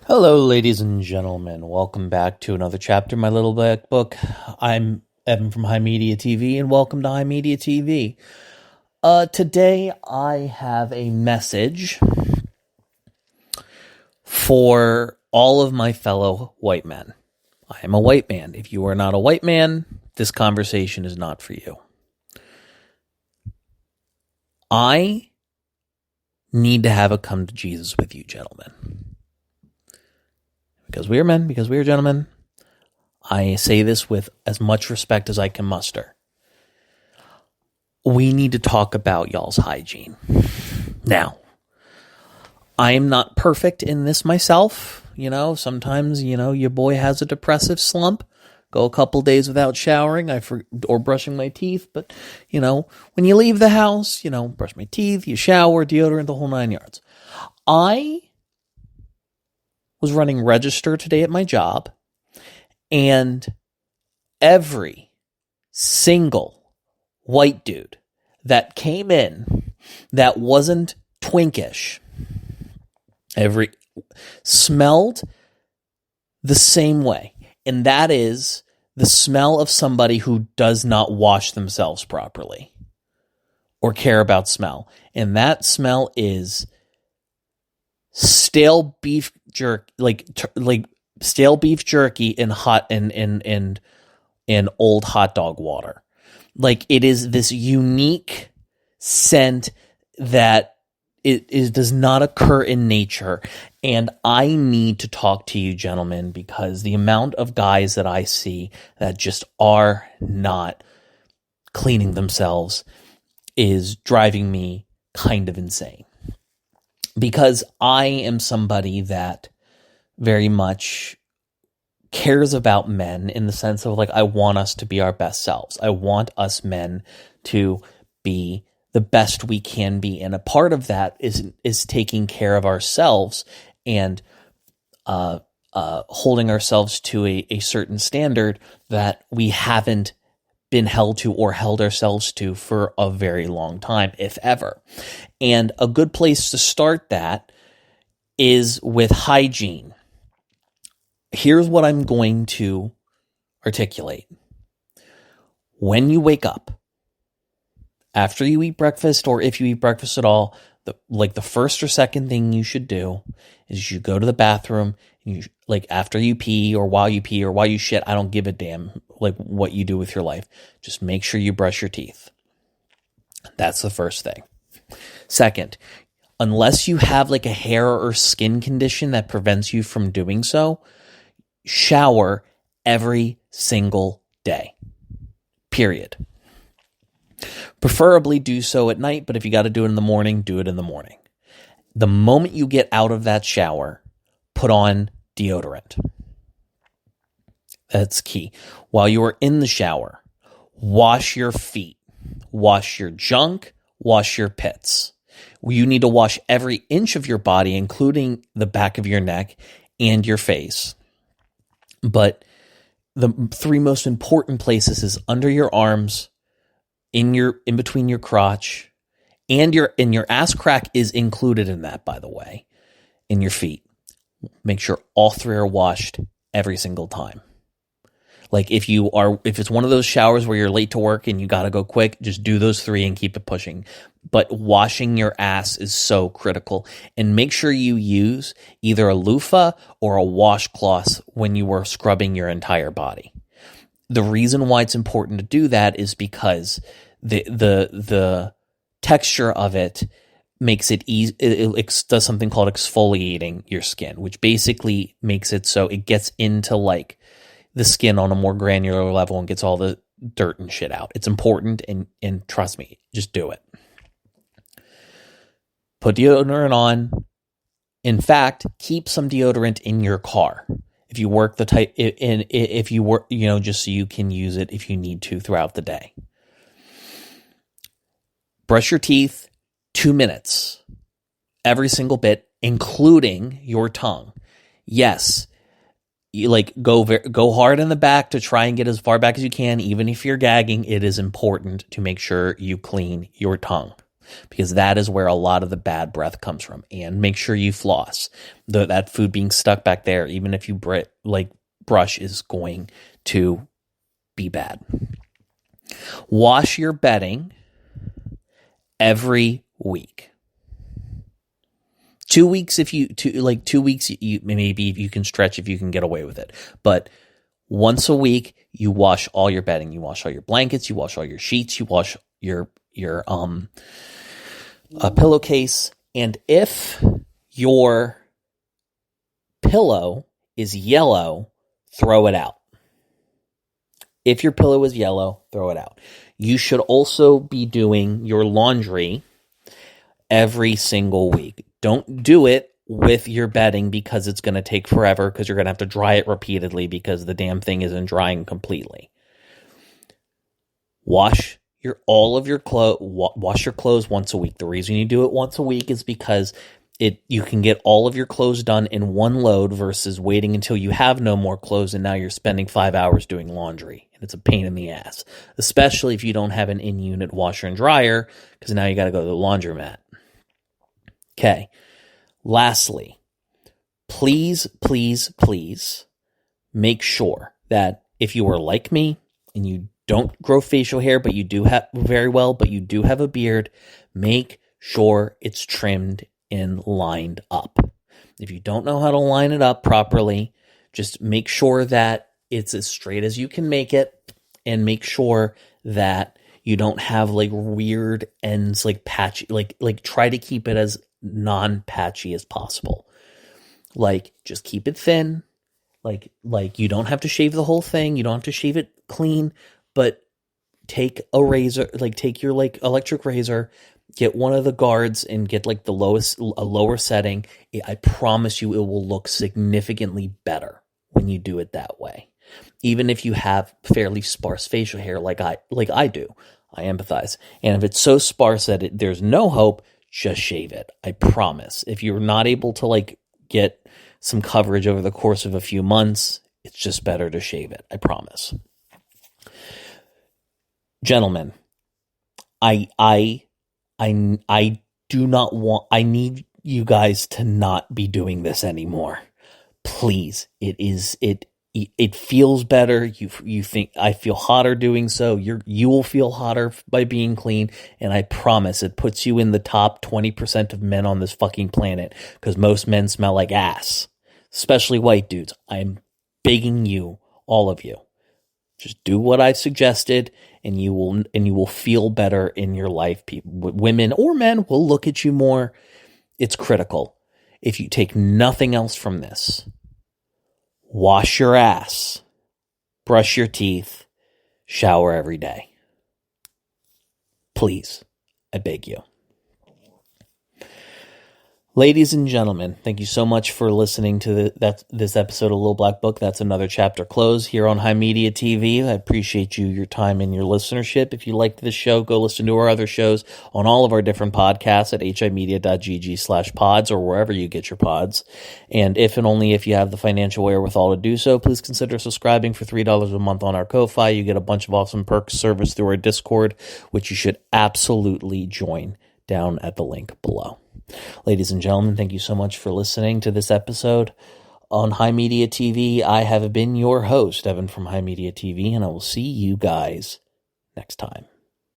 Hello, ladies and gentlemen. Welcome back to another chapter in my little black book. I'm Evan from HIMediaTV, and welcome to HIMediaTV. Today I have a message for all of my fellow white men. I am a white man. If you are not a white man, this conversation is not for you. I need to have a come to Jesus with you, gentlemen. Because we are men, because we are gentlemen, I say this with as much respect as I can muster. We need to talk about y'all's hygiene. Now, I am not perfect in this myself. Sometimes, your boy has a depressive slump. Go a couple days without showering or brushing my teeth. But, when you leave the house, brush my teeth, you shower, deodorant, the whole 9 yards. I was running register today at my job, and every single white dude that came in that wasn't twinkish smelled the same way, and that is the smell of somebody who does not wash themselves properly or care about smell. And that smell is stale beef jerky, like stale beef jerky in hot and old hot dog water. Like, it is this unique scent that it does not occur in nature. And I need to talk to you, gentlemen, because the amount of guys that I see that just are not cleaning themselves is driving me kind of insane. Because I am somebody that very much cares about men in the sense of, I want us to be our best selves. I want us men to be the best we can be. And a part of that is taking care of ourselves and holding ourselves to a certain standard that we haven't been held to or held ourselves to for a very long time, if ever. And a good place to start that is with hygiene. Here's what I'm going to articulate. When you wake up, after you eat breakfast, or if you eat breakfast at all, the first or second thing you should do is you go to the bathroom, and after you pee or while you shit, I don't give a damn what you do with your life. Just make sure you brush your teeth. That's the first thing. Second, unless you have a hair or skin condition that prevents you from doing so, shower every single day. Period. Preferably do so at night, but if you got to do it in the morning, do it in the morning. The moment you get out of that shower, put on deodorant. That's key. While you are in the shower, wash your feet, wash your junk, wash your pits. You need to wash every inch of your body, including the back of your neck and your face. But the three most important places is under your arms, in between your crotch, and your ass crack is included in that, by the way, in your feet. Make sure all three are washed every single time. If it's one of those showers where you're late to work and you got to go quick, just do those three and keep it pushing. But washing your ass is so critical. And make sure you use either a loofah or a washcloth when you are scrubbing your entire body. The reason why it's important to do that is because the texture of it makes it easy. It does something called exfoliating your skin, which basically makes it so it gets into the skin on a more granular level and gets all the dirt and shit out. It's important, and trust me, just do it. Put deodorant on. In fact, keep some deodorant in your car. If you work if you work, just so you can use it if you need to throughout the day. Brush your teeth 2 minutes, every single bit, including your tongue. Yes, you go hard in the back to try and get as far back as you can. Even if you're gagging, it is important to make sure you clean your tongue. because that is where a lot of the bad breath comes from. And make sure you floss. That food being stuck back there, even if you brush, is going to be bad. Wash your bedding every week. 2 weeks, maybe you can stretch if you can get away with it. But once a week, you wash all your bedding. You wash all your blankets. You wash all your sheets. You wash your pillowcase. And if your pillow is yellow, throw it out. If your pillow is yellow, throw it out. You should also be doing your laundry every single week. Don't do it with your bedding because it's going to take forever, because you're going to have to dry it repeatedly because the damn thing isn't drying completely. Wash your clothes once a week. The reason you do it once a week is because you can get all of your clothes done in one load versus waiting until you have no more clothes and now you're spending 5 hours doing laundry. And it's a pain in the ass, especially if you don't have an in-unit washer and dryer, because now you got to go to the laundromat. Okay. Lastly, please, please, please make sure that if you are like me and you don't grow facial hair, but you do have a beard, make sure it's trimmed and lined up. If you don't know how to line it up properly, just make sure that it's as straight as you can make it, and make sure that you don't have weird ends, patchy, try to keep it as non-patchy as possible. Just keep it thin. You don't have to shave the whole thing. You don't have to shave it clean, but take a razor, take your electric razor, get one of the guards and get a lower setting. I promise you it will look significantly better when you do it that way. Even if you have fairly sparse facial hair like I do. I empathize. And if it's so sparse that there's no hope, just shave it. I promise. If you're not able to get some coverage over the course of a few months, it's just better to shave it. I promise. Gentlemen, I need you guys to not be doing this anymore. Please. It feels better. You think I feel hotter doing so. You will feel hotter by being clean. And I promise it puts you in the top 20% of men on this fucking planet, because most men smell like ass, especially white dudes. I'm begging you, all of you, just do what I've suggested, and you will feel better in your life. People, women or men, will look at you more. It's critical. If you take nothing else from this, wash your ass, brush your teeth, shower every day. Please, I beg you. Ladies and gentlemen, thank you so much for listening to this episode of Little Black Book. That's another chapter closed here on HIMediaTV. I appreciate your time and your listenership. If you liked this show, go listen to our other shows on all of our different podcasts at himedia.gg/pods or wherever you get your pods. And if and only if you have the financial wherewithal to do so, please consider subscribing for $3 a month on our Ko-Fi. You get a bunch of awesome perks, service through our Discord, which you should absolutely join down at the link below. Ladies and gentlemen, thank you so much for listening to this episode on HIMediaTV. I have been your host, Evan from HIMediaTV, and I will see you guys next time.